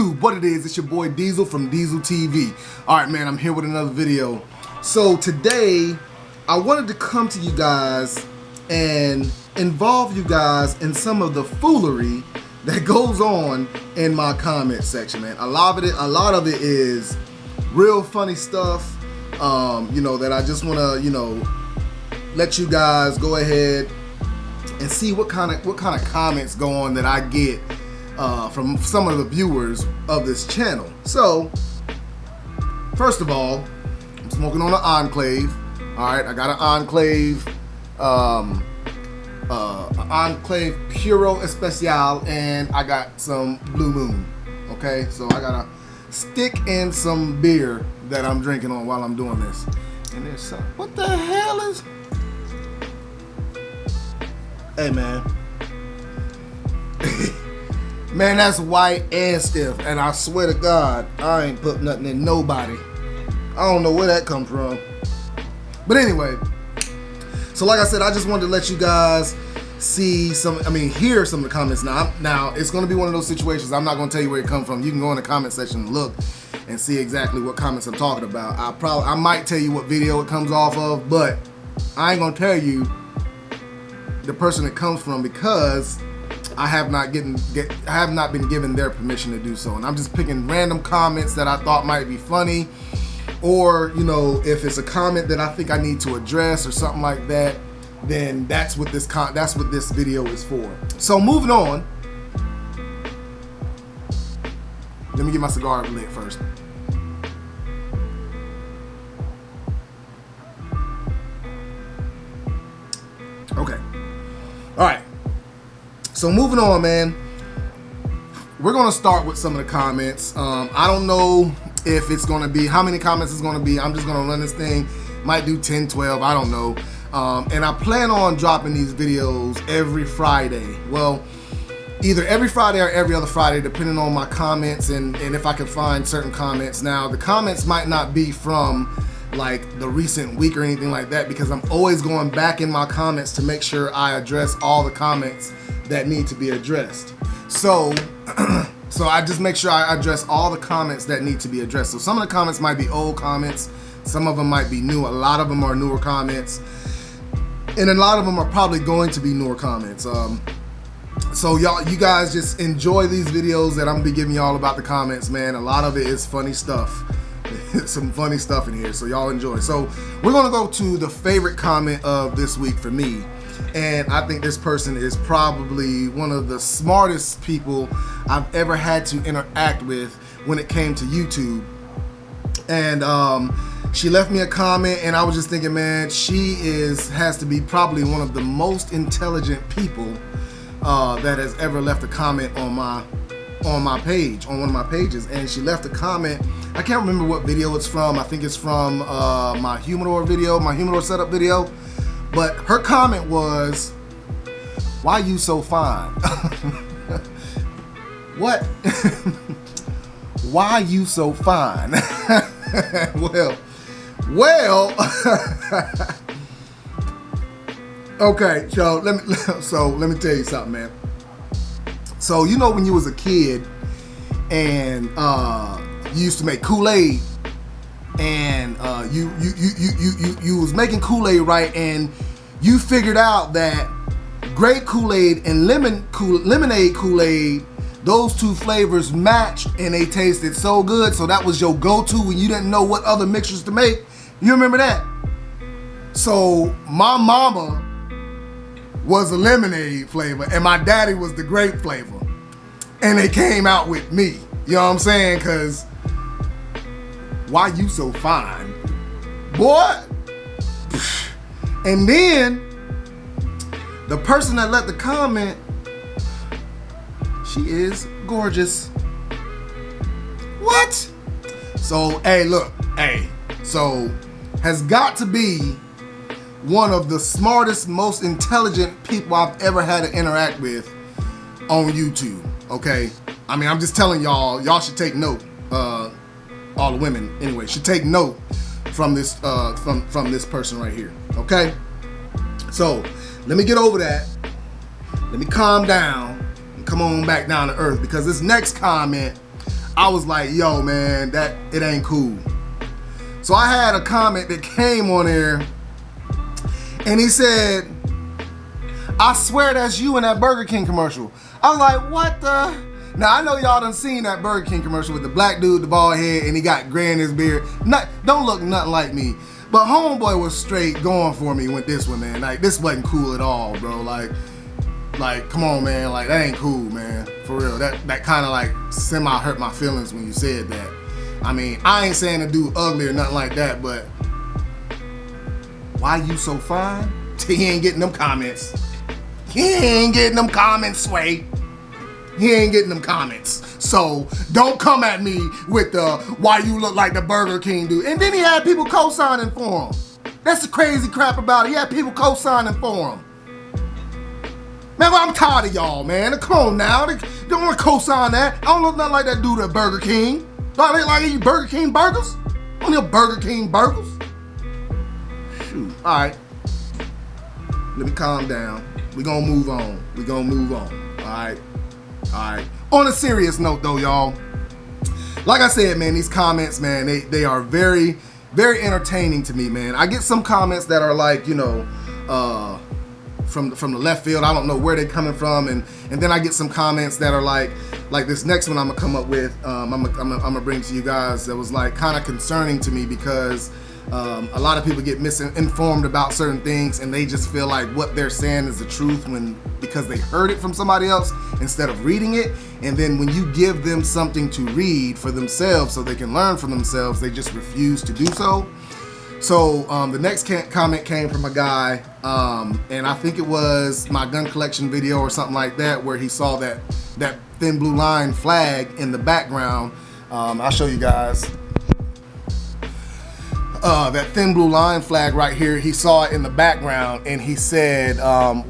YouTube, what it is, it's your boy Diesel from Diesel TV. Alright man, I'm here with another video. So today, I wanted to come to you guys and involve you guys in some of the foolery that goes on in my comment section, man. A lot of it is real funny stuff, that I just wanna, let you guys go ahead and see what kind of comments go on that I get from some of the viewers of this channel. So, first of all, I'm smoking on an Enclave. All right, I got an Enclave, Enclave Puro Especial, and I got some Blue Moon. Okay, so I got a stick and some beer that I'm drinking on while I'm doing this. And there's some. What the hell is? Hey man. Man, that's white and stiff, and I swear to God, I ain't put nothing in nobody. I don't know where that comes from. But anyway, so like I said, I just wanted to let you guys hear some of the comments. Now it's gonna be one of those situations, I'm not gonna tell you where it comes from. You can go in the comment section and look and see exactly what comments I'm talking about. I might tell you what video it comes off of, but I ain't gonna tell you the person it comes from because I have not been given their permission to do so. And I'm just picking random comments that I thought might be funny, or if it's a comment that I think I need to address or something like that, then that's what this video is for. So moving on, let me get my cigar lit first. Okay. All right. So moving on, man. We're gonna start with some of the comments. I don't know if it's gonna be how many comments it's gonna be. I'm just gonna run this thing. Might do 10, 12. I don't know. And I plan on dropping these videos every Friday. Well, either every Friday or every other Friday, depending on my comments and if I can find certain comments. Now, the comments might not be from like the recent week or anything like that, because I'm always going back in my comments to make sure I address all the comments that need to be addressed. So I just make sure I address all the comments that need to be addressed. So some of the comments might be old comments, some of them might be new, a lot of them are newer comments, and a lot of them are probably going to be newer comments. So you guys just enjoy these videos that I'm gonna be giving y'all about the comments, man. A lot of it is funny stuff. Some funny stuff in here, so y'all enjoy. So we're gonna go to the favorite comment of this week for me, and I think this person is probably one of the smartest people I've ever had to interact with when it came to YouTube. And she left me a comment, and I was just thinking, man, she has to be probably one of the most intelligent people that has ever left a comment on my page, on one of my pages. And she left a comment. I can't remember what video it's from. I think it's from my humidor setup video. But her comment was, "Why you so fine?" What? Why you so fine? Well. Okay, so let me tell you something, man. So when you was a kid and you used to make Kool-Aid, and you was making Kool-Aid, right, and you figured out that grape Kool-Aid and lemonade Kool-Aid, those two flavors matched and they tasted so good, so that was your go-to when you didn't know what other mixtures to make. You remember that? So my mama was a lemonade flavor and my daddy was the grape flavor, and they came out with me. You know what I'm saying? Because why you so fine, boy? And then the person that left the comment, she is gorgeous. What? So hey, look, so has got to be one of the smartest, most intelligent people I've ever had to interact with on YouTube. Okay, I mean, I'm just telling y'all should take note. All the women, anyway, should take note from this from this person right here. Okay, so let me get over that. Let me calm down and come on back down to earth, because this next comment, I was like, yo, man, that it ain't cool. So I had a comment that came on there, and he said, I swear that's you in that Burger King commercial. I was like, what the? Now, I know y'all done seen that Burger King commercial with the black dude, the bald head, and he got gray in his beard. Don't look nothing like me. But homeboy was straight going for me with this one, man. Like, this wasn't cool at all, bro. Like, come on, man. Like, that ain't cool, man. For real. That kind of, like, semi-hurt my feelings when you said that. I mean, I ain't saying the dude ugly or nothing like that, but why you so fine? He ain't getting them comments. He ain't getting them comments, Sway. He ain't getting them comments. So don't come at me with the why you look like the Burger King dude. And then he had people co-signing for him. That's the crazy crap about it. He had people co-signing for him. Man, well, I'm tired of y'all, man. Come on now. They don't want to co-sign that. I don't look nothing like that dude at Burger King. Don't they like eat Burger King burgers? Only a Burger King burgers. Shoot. All right. Let me calm down. We gonna move on. All right. On a serious note, though, y'all. Like I said, man, these comments, man, they are very, very entertaining to me, man. I get some comments that are like, you know, from the left field. I don't know where they're coming from, and then I get some comments that are like this next one I'm gonna come up with. I'm gonna bring to you guys that was like kind of concerning to me because a lot of people get misinformed about certain things and they just feel like what they're saying is the truth because they heard it from somebody else instead of reading it. And then when you give them something to read for themselves so they can learn for themselves, they just refuse to do so. So the next comment came from a guy, and I think it was my gun collection video or something like that, where he saw that thin blue line flag in the background. I'll show you guys. That thin blue line flag right here, he saw it in the background, and he said,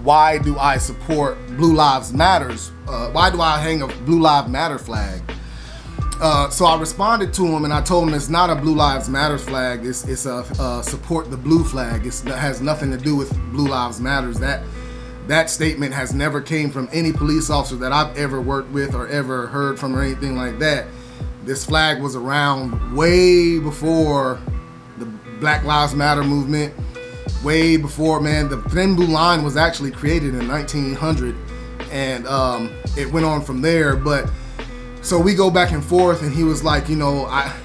why do I support Blue Lives Matters? Why do I hang a Blue Lives Matter flag? So I responded to him and I told him it's not a Blue Lives Matter flag. It's a support the blue flag. It has nothing to do with Blue Lives Matters. That statement has never came from any police officer that I've ever worked with or ever heard from or anything like that. This flag was around way before the Black Lives Matter movement, way before, man. The thin blue line was actually created in 1900, and it went on from there. But so we go back and forth, and he was like, you know,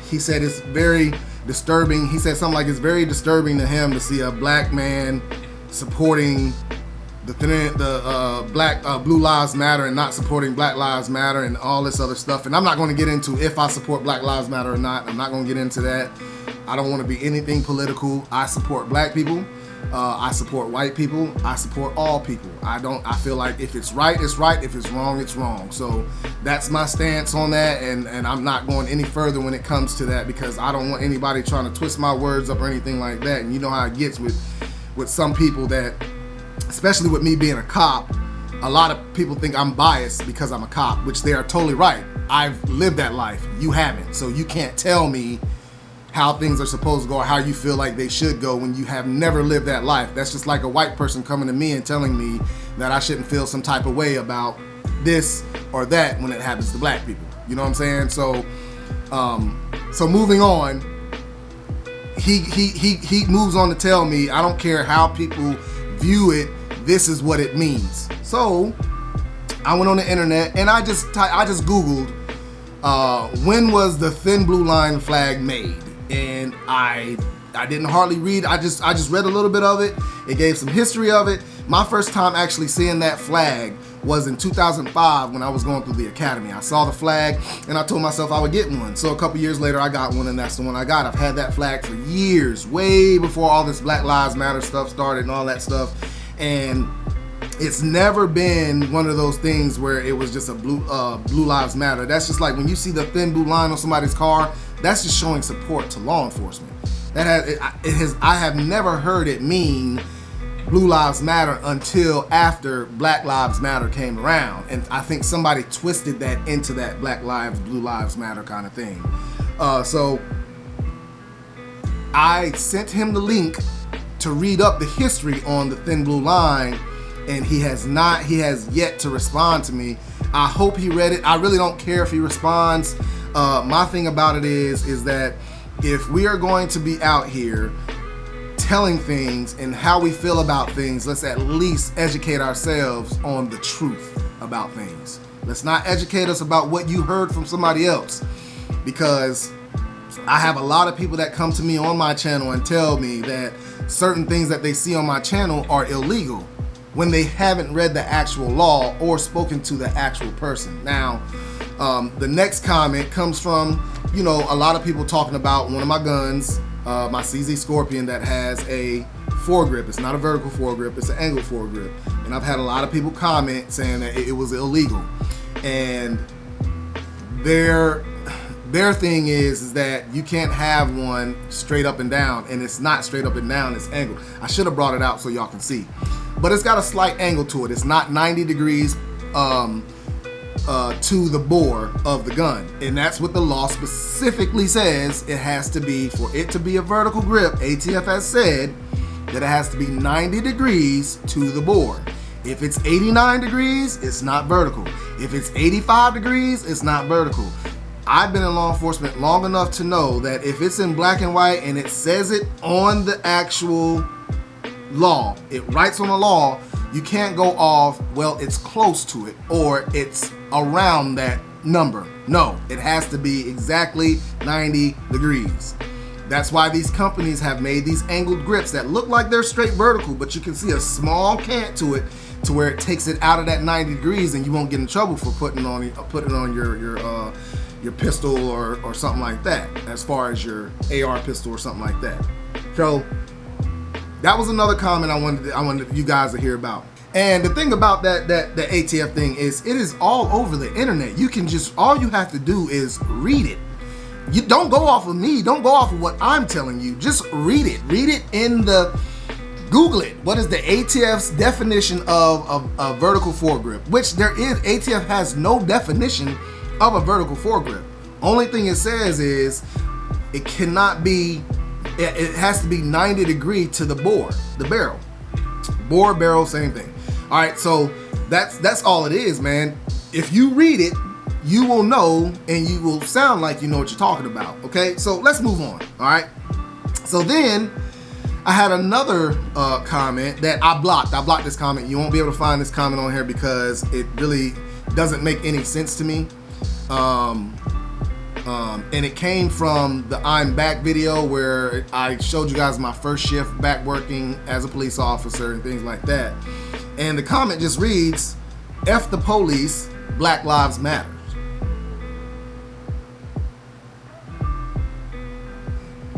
he said it's very disturbing. He said something like it's very disturbing to him to see a black man supporting the Black Blue Lives Matter and not supporting Black Lives Matter and all this other stuff. And I'm not going to get into if I support Black Lives Matter or not. I'm not going to get into that. I don't want to be anything political. I support black people. I support white people. I support all people. I feel like if it's right, it's right. If it's wrong, it's wrong. So that's my stance on that, and I'm not going any further when it comes to that because I don't want anybody trying to twist my words up or anything like that. And you know how it gets with some people that, especially with me being a cop, a lot of people think I'm biased because I'm a cop, which they are totally right. I've lived that life. You haven't. So you can't tell me how things are supposed to go or how you feel like they should go when you have never lived that life. That's just like a white person coming to me and telling me that I shouldn't feel some type of way about this or that when it happens to black people. You know what I'm saying? So moving on, he moves on to tell me, I don't care how people view it, this is what it means. So I went on the internet and I just Googled, when was the thin blue line flag made? And I didn't hardly read. I just read a little bit of it. It gave some history of it. My first time actually seeing that flag was in 2005 when I was going through the academy. I saw the flag and I told myself I would get one. So a couple years later I got one, and that's the one I got. I've had that flag for years, way before all this Black Lives Matter stuff started and all that stuff. And it's never been one of those things where it was just a blue Lives Matter. That's just like when you see the thin blue line on somebody's car, that's just showing support to law enforcement. I have never heard it mean Blue Lives Matter until after Black Lives Matter came around. And I think somebody twisted that into that Black Lives, Blue Lives Matter kind of thing. So I sent him the link to read up the history on the thin blue line, and he has yet to respond to me. I hope he read it. I really don't care if he responds. My thing about it is that if we are going to be out here telling things and how we feel about things, let's at least educate ourselves on the truth about things. Let's not educate us about what you heard from somebody else, because I have a lot of people that come to me on my channel and tell me that certain things that they see on my channel are illegal when they haven't read the actual law or spoken to the actual person. Now, the next comment comes from, you know, a lot of people talking about one of my guns, my CZ Scorpion, that has a foregrip. It's not a vertical foregrip, it's an angle foregrip. And I've had a lot of people comment saying that it was illegal. And their thing is that you can't have one straight up and down, and it's not straight up and down, it's angled. I should have brought it out so y'all can see. But it's got a slight angle to it. It's not 90 degrees to the bore of the gun. And that's what the law specifically says. It has to be, for it to be a vertical grip, ATF has said that it has to be 90 degrees to the bore. If it's 89 degrees, it's not vertical. If it's 85 degrees, it's not vertical. I've been in law enforcement long enough to know that if it's in black and white and it says it on the actual law, it writes on the law, you can't go off, well, it's close to it or it's around that number. No, it has to be exactly 90 degrees. That's why these companies have made these angled grips that look like they're straight vertical, but you can see a small cant to it to where it takes it out of that 90 degrees, and you won't get in trouble for putting on your pistol or something like that, as far as your AR pistol or something like that. So that was another comment I wanted you guys to hear about. And the thing about that ATF thing is it is all over the internet. You can just, all you have to do is read it. You don't go off of me, don't go off of what I'm telling you. Just read it. Read it in the, Google it. What is the ATF's definition of a vertical foregrip? Which there is, ATF has no definition of a vertical foregrip. Only thing it says is it cannot be, it has to be 90 degree to the bore, the barrel. Bore, barrel, same thing. All right, so that's all it is, man. If you read it, you will know and you will sound like you know what you're talking about, okay? So let's move on, all right? So then I had another comment that I blocked. I blocked this comment. You won't be able to find this comment on here because it really doesn't make any sense to me. And it came from the I'm Back video where I showed you guys my first shift back working as a police officer and things like that. And the comment just reads, F the police, Black Lives Matter.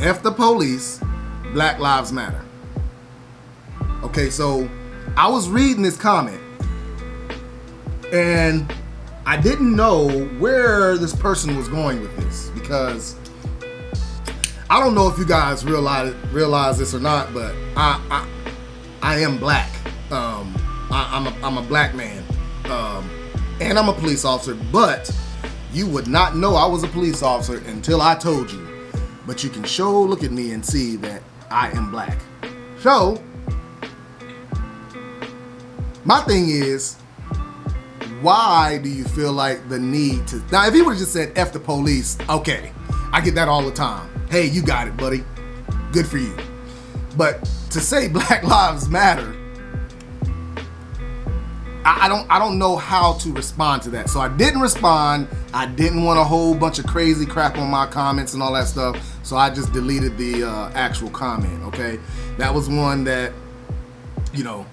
F the police, Black Lives Matter. Okay, so I was reading this comment and I didn't know where this person was going with this, because I don't know if you guys realize this or not, but I am black. I'm a black man, and I'm a police officer. But you would not know I was a police officer until I told you. But you can sure look at me and see that I am black. So my thing is, why do you feel like the need to, now if he would have just said F the police, okay, I get that all the time. Hey, you got it, buddy. Good for you. But to say Black Lives Matter, I don't know how to respond to that. So I didn't respond. I didn't want a whole bunch of crazy crap on my comments and all that stuff. So I just deleted the actual comment, okay? That was one that, you know,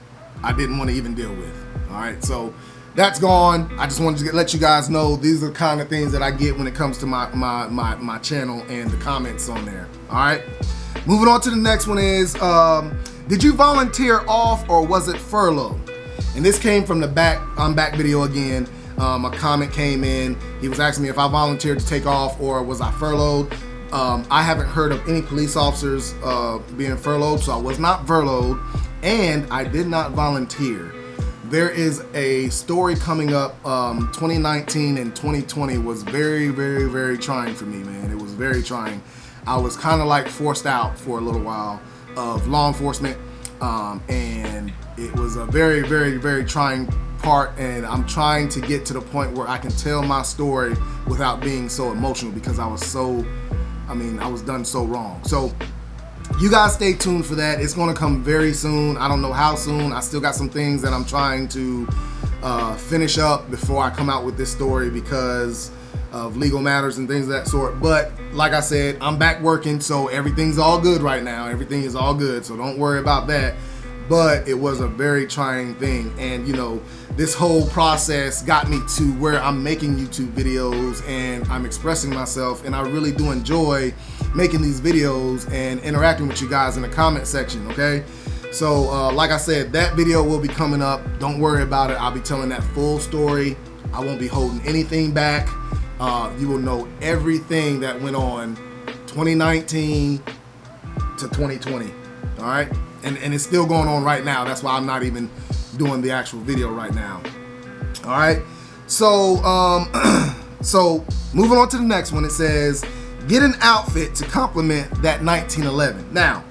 I didn't want to even deal with. All right, so that's gone. I just wanted to let you guys know these are the kind of things that I get when it comes to my channel and the comments on there. All right, moving on to the next one is, did you volunteer off or was it furlough? And this came from the I'm Back video again. A comment came in. He was asking me if I volunteered to take off or was I furloughed. I haven't heard of any police officers being furloughed, so I was not furloughed, and I did not volunteer. There is a story coming up. 2019 and 2020 was very, very, very trying for me, man. It was very trying. I was kind of like forced out for a little while of law enforcement, and it was a very, very, very trying part, and I'm trying to get to the point where I can tell my story without being so emotional, because I was done so wrong. So you guys stay tuned for that. It's gonna come very soon. I don't know how soon. I still got some things that I'm trying to finish up before I come out with this story because of legal matters and things of that sort. But like I said, I'm back working, so everything's all good right now. Everything is all good, so don't worry about that. But it was a very trying thing, and this whole process got me to where I'm making YouTube videos and I'm expressing myself, and I really do enjoy making these videos and interacting with you guys in the comment section, okay? So like I said, that video will be coming up. Don't worry about it. I'll be telling that full story. I won't be holding anything back. You will know everything that went on 2019 to 2020, all right? And it's still going on right now. That's why I'm not even doing the actual video right now. All right. So so moving on to the next one. It says, get an outfit to complement that 1911. Now,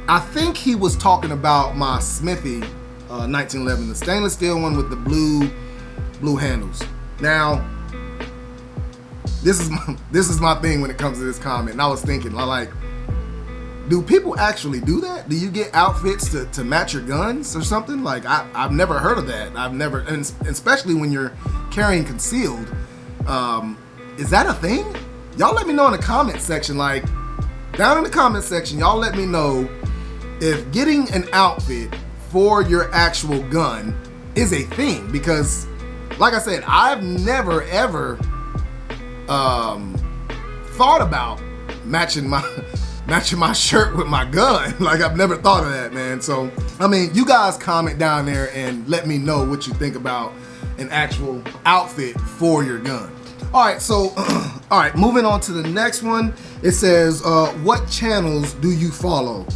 I think he was talking about my Smithy 1911, the stainless steel one with the blue handles. Now, this is my thing when it comes to this comment. And I was thinking, like, do people actually do that? Do you get outfits to match your guns or something? Like, I've never heard of that. I've never, and especially when you're carrying concealed. Is that a thing? Y'all let me know in the comment section. Like, down in the comment section, y'all let me know if getting an outfit for your actual gun is a thing. Because, like I said, I've never ever thought about matching my shirt with my gun. Like, I've never thought of that, man. So, I mean, you guys comment down there and let me know what you think about an actual outfit for your gun. All right, so, all right, moving on to the next one. It says, what channels do you follow?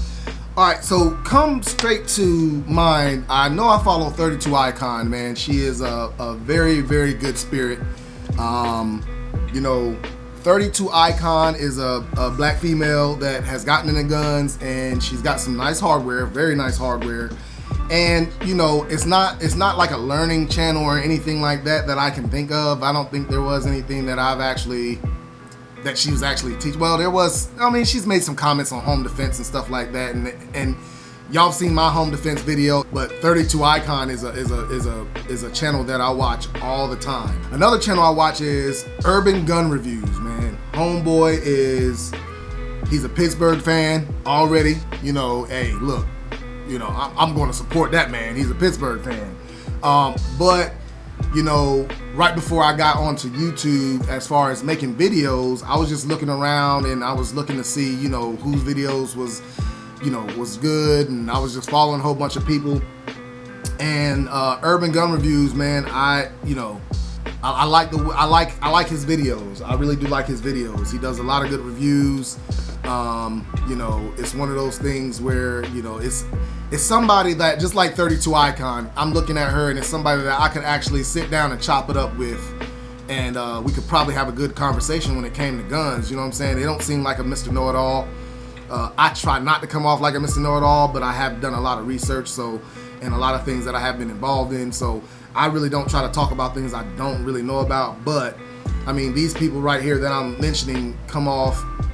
All right, so come straight to mine. I know I follow 32 Icon, man. She is a very, very good spirit. 32 Icon is a black female that has gotten into guns, and she's got some nice hardware, very nice hardware. And it's not like a learning channel or anything like that I can think of. I don't think there was anything that she was actually teaching. Well, there was. I mean, she's made some comments on home defense and stuff like that, and y'all seen my home defense video. But 32 Icon is a channel that I watch all the time. Another channel I watch is Urban Gun Reviews, man. Homeboy he's a Pittsburgh fan already. Hey, look, I'm going to support that man. He's a Pittsburgh fan. But right before I got onto YouTube, as far as making videos, I was just looking around and I was looking to see, whose videos was good, and I was just following a whole bunch of people. And Urban Gun Reviews, man, I like his videos. I really do like his videos. He does a lot of good reviews. It's one of those things where it's somebody that, just like 32 Icon, I'm looking at her and it's somebody that I could actually sit down and chop it up with, and we could probably have a good conversation when it came to guns. You know what I'm saying? They don't seem like a Mr. Know-It-All. I try not to come off like a Mr. Know-It-All, but I have done a lot of research, and a lot of things that I have been involved in, so I really don't try to talk about things I don't really know about. But I mean, these people right here that I'm mentioning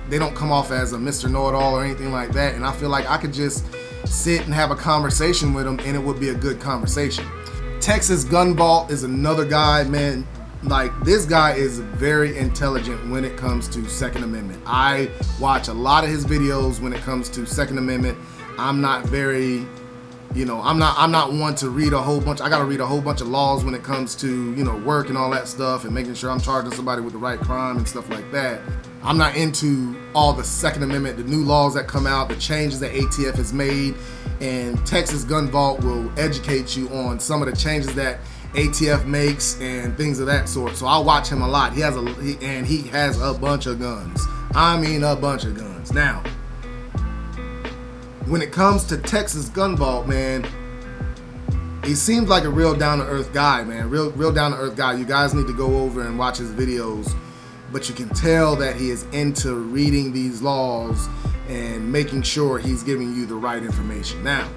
they don't come off as a Mr. Know-It-All or anything like that, and I feel like I could just sit and have a conversation with them and it would be a good conversation. Texas Gun Vault is another guy, man. Like, this guy is very intelligent when it comes to Second Amendment. I watch a lot of his videos when it comes to Second Amendment. I'm not very, I'm not one to read a whole bunch. I gotta read a whole bunch of laws when it comes to, work and all that stuff, and making sure I'm charging somebody with the right crime and stuff like that. I'm not into all the Second Amendment, the new laws that come out, the changes that ATF has made, and Texas Gun Vault will educate you on some of the changes that ATF makes and things of that sort. So I watch him a lot. He has a bunch of guns. I mean, a bunch of guns. Now, when it comes to Texas Gun Vault, man, he seems like a real down-to-earth guy, man. Real down-to-earth guy. You guys need to go over and watch his videos. But you can tell that he is into reading these laws and making sure he's giving you the right information. Now,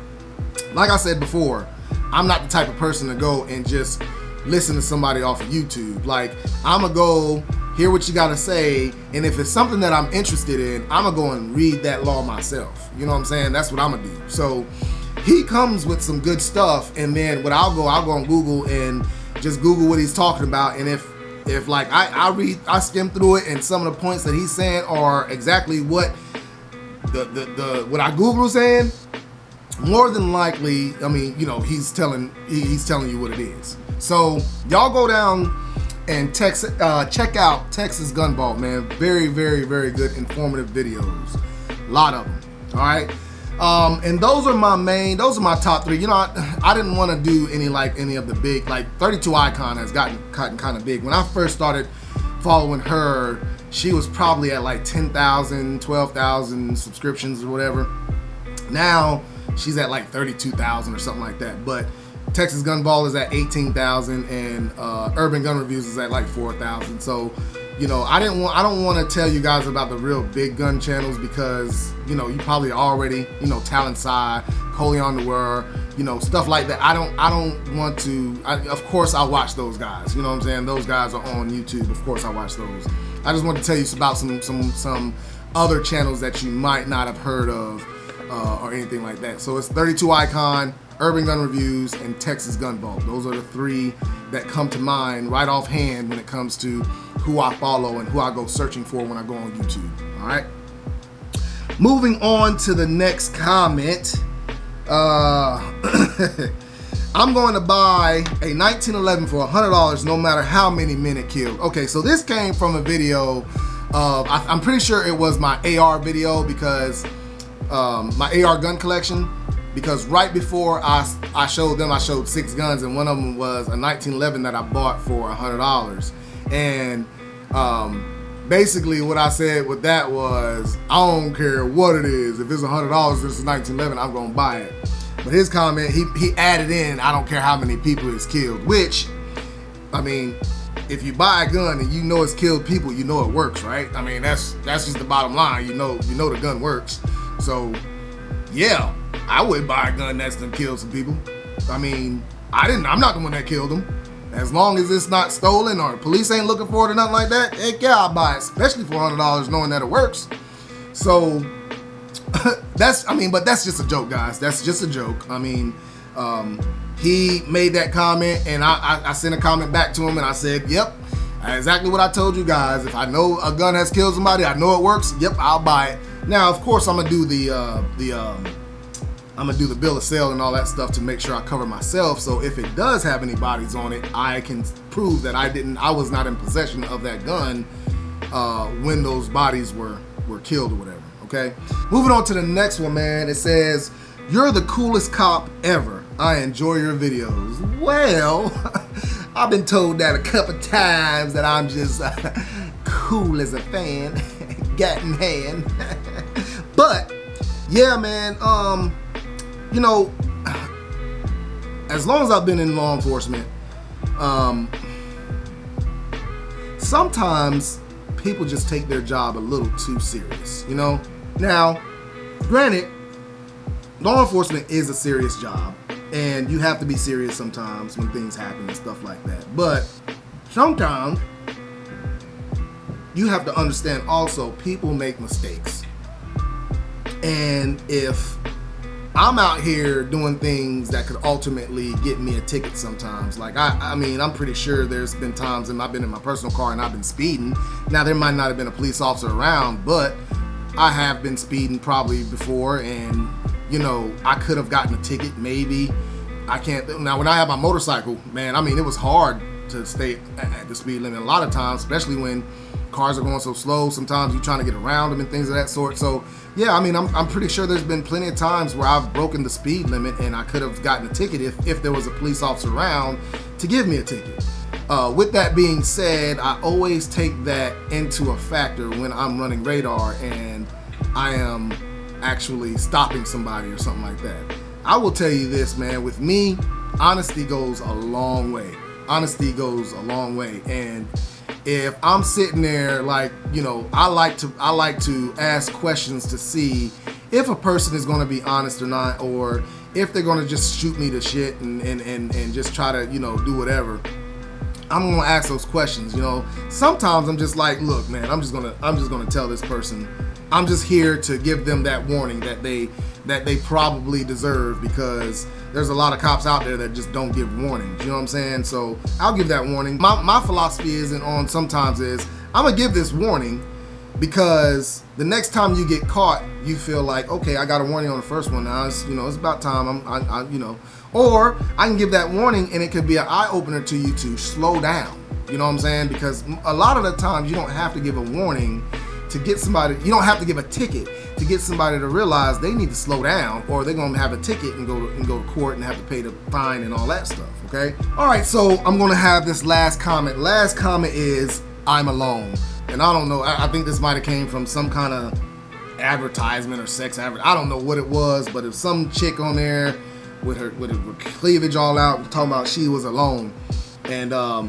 like I said before, I'm not the type of person to go and just listen to somebody off of YouTube. Like, I'm gonna go hear what you gotta say, and if it's something that I'm interested in, I'm gonna go and read that law myself. You know what I'm saying? That's what I'm gonna do. So he comes with some good stuff, and then what I'll go on Google and just Google what he's talking about, and if like I skim through it, and some of the points that he's saying are exactly what what I Google saying, more than likely, I mean, you know, he's telling you what it is. So y'all go down and check out Texas Gunballz, man. Very, very, very good, informative videos. A lot of them. All right. And those are my top 3. You know, I didn't want to do any of the big, like 32 Icon has gotten kind of big. When I first started following her, she was probably at like 10,000, 12,000 subscriptions or whatever. Now she's at like 32,000 or something like that. But Texas Gunballz is at 18,000, and Urban Gun Reviews is at like 4,000. So, you know, I don't want to tell you guys about the real big gun channels, because, you know, you probably already, you know, Talon Side, Coleon Noir, you know, stuff like that. I don't want to. Of course, I watch those guys. You know what I'm saying? Those guys are on YouTube. Of course, I watch those. I just want to tell you about some other channels that you might not have heard of or anything like that. So it's 32 Icon, Urban Gun Reviews, and Texas Gunballz. Those are the 3 that come to mind right offhand when it comes to who I follow and who I go searching for when I go on YouTube. All right. Moving on to the next comment. I'm going to buy a 1911 for $100 no matter how many men it killed. Okay, so this came from a video of, I'm pretty sure it was my AR video, because my AR gun collection, because right before I showed 6 guns, and one of them was a 1911 that I bought for $100. And basically what I said with that was, I don't care what it is. If it's $100, this is 1911, I'm gonna buy it. But his comment, he added in, I don't care how many people it's killed, which, I mean, if you buy a gun and you know it's killed people, you know it works, right? I mean, that's just the bottom line. You know the gun works. So yeah, I would buy a gun that's done killed some people. I mean, I'm not the one that killed them. As long as it's not stolen or police ain't looking for it or nothing like that, heck yeah, I'll buy it, especially for $100 knowing that it works. So but that's just a joke, guys. That's just a joke. I mean, he made that comment, and I sent a comment back to him, and I said, yep, exactly what I told you guys. If I know a gun has killed somebody, I know it works, yep, I'll buy it. Now, of course, I'm gonna do the bill of sale and all that stuff to make sure I cover myself. So if it does have any bodies on it, I can prove that I was not in possession of that gun when those bodies were killed or whatever. Okay. Moving on to the next one, man. It says, "You're the coolest cop ever. I enjoy your videos." Well, I've been told that a couple times, that I'm just cool as a fan, gat in hand. But yeah, man. You know, as long as I've been in law enforcement, sometimes people just take their job a little too serious, you know? Now, granted, law enforcement is a serious job, and you have to be serious sometimes when things happen and stuff like that. But sometimes you have to understand also, people make mistakes. And if I'm out here doing things that could ultimately get me a ticket sometimes. Like, I mean, I'm pretty sure there's been times I've been in my personal car and I've been speeding. Now, there might not have been a police officer around, but I have been speeding probably before, and, you know, I could have gotten a ticket, maybe. I can't. Now, when I had my motorcycle, man, I mean, it was hard to stay at the speed limit a lot of times, especially when cars are going so slow. Sometimes you're trying to get around them and things of that sort. So yeah, I mean, I'm pretty sure there's been plenty of times where I've broken the speed limit and I could have gotten a ticket if there was a police officer around to give me a ticket. With that being said, I always take that into a factor when I'm running radar and I am actually stopping somebody or something like that. I will tell you this, man, with me, honesty goes a long way. Honesty goes a long way. And if I'm sitting there, like, you know, I like to ask questions to see if a person is going to be honest or not, or if they're going to just shoot me to shit and just try to, you know, do whatever, I'm going to ask those questions. You know, sometimes I'm just like, look, man, I'm just going to tell this person, I'm just here to give them that warning that they probably deserve, because there's a lot of cops out there that just don't give warnings. You know what I'm saying? So I'll give that warning. My philosophy isn't on sometimes is I'm gonna give this warning because the next time you get caught, you feel like, okay, I got a warning on the first one. Now it's, you know, it's about time. I you know, or I can give that warning and it could be an eye opener to you to slow down. You know what I'm saying? Because a lot of the times you don't have to give a warning to get somebody, you don't have to give a ticket to get somebody to realize they need to slow down, or they're gonna have a ticket and go to court and have to pay the fine and all that stuff. Okay. All right. So I'm gonna have this last comment. Last comment is I'm alone, and I don't know. I think this might have came from some kind of advertisement or sex advert. I don't know what it was, but it was some chick on there with her cleavage all out talking about she was alone, and I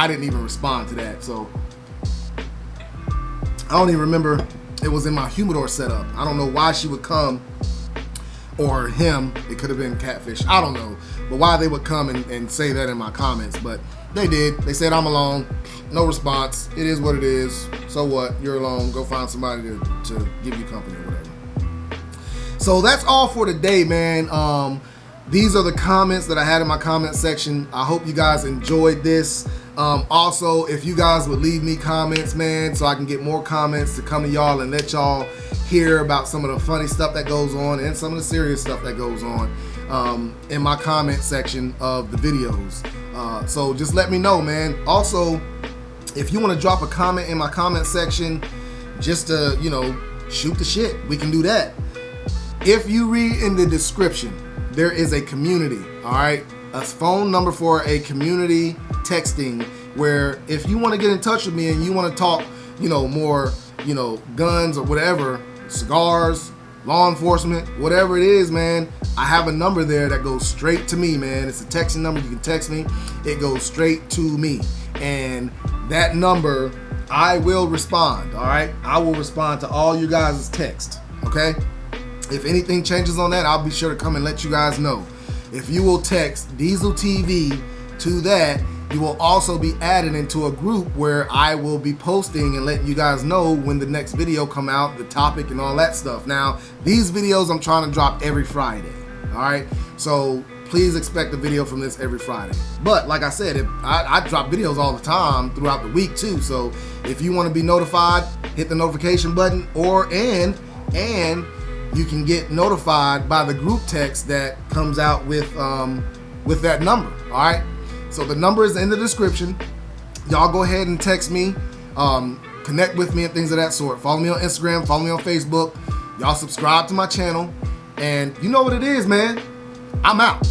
didn't even respond to that. So I don't even remember. It was in my humidor setup. I don't know why she would come, or him. It could have been catfish. I don't know. But why they would come and say that in my comments. But they did. They said I'm alone. No response. It is what it is. So what? You're alone. Go find somebody to give you company or whatever. So that's all for today, man. These are the comments that I had in my comment section. I hope you guys enjoyed this. Also, if you guys would leave me comments, man, so I can get more comments to come to y'all and let y'all hear about some of the funny stuff that goes on and some of the serious stuff that goes on in my comment section of the videos. So just let me know, man. Also, if you want to drop a comment in my comment section just to, you know, shoot the shit, we can do that. If you read in the description, there is a community, all right? A phone number for a community texting, where if you want to get in touch with me and you want to talk, you know, more, you know, guns or whatever, cigars, law enforcement, whatever it is, man, I have a number there that goes straight to me, man. It's a texting number. You can text me. It goes straight to me. And that number, I will respond, all right? I will respond to all you guys' text, okay? If anything changes on that, I'll be sure to come and let you guys know. If you will text Diesel TV to that, you will also be added into a group where I will be posting and letting you guys know when the next video come out, the topic and all that stuff. Now, these videos I'm trying to drop every Friday, all right? So please expect a video from this every Friday. But like I said, I drop videos all the time throughout the week too. So if you want to be notified, hit the notification button, and you can get notified by the group text that comes out with that number, all right? So the number is in the description. Y'all go ahead and text me, connect with me and things of that sort. Follow me on Instagram, follow me on Facebook. Y'all subscribe to my channel, and you know what it is, man. I'm out.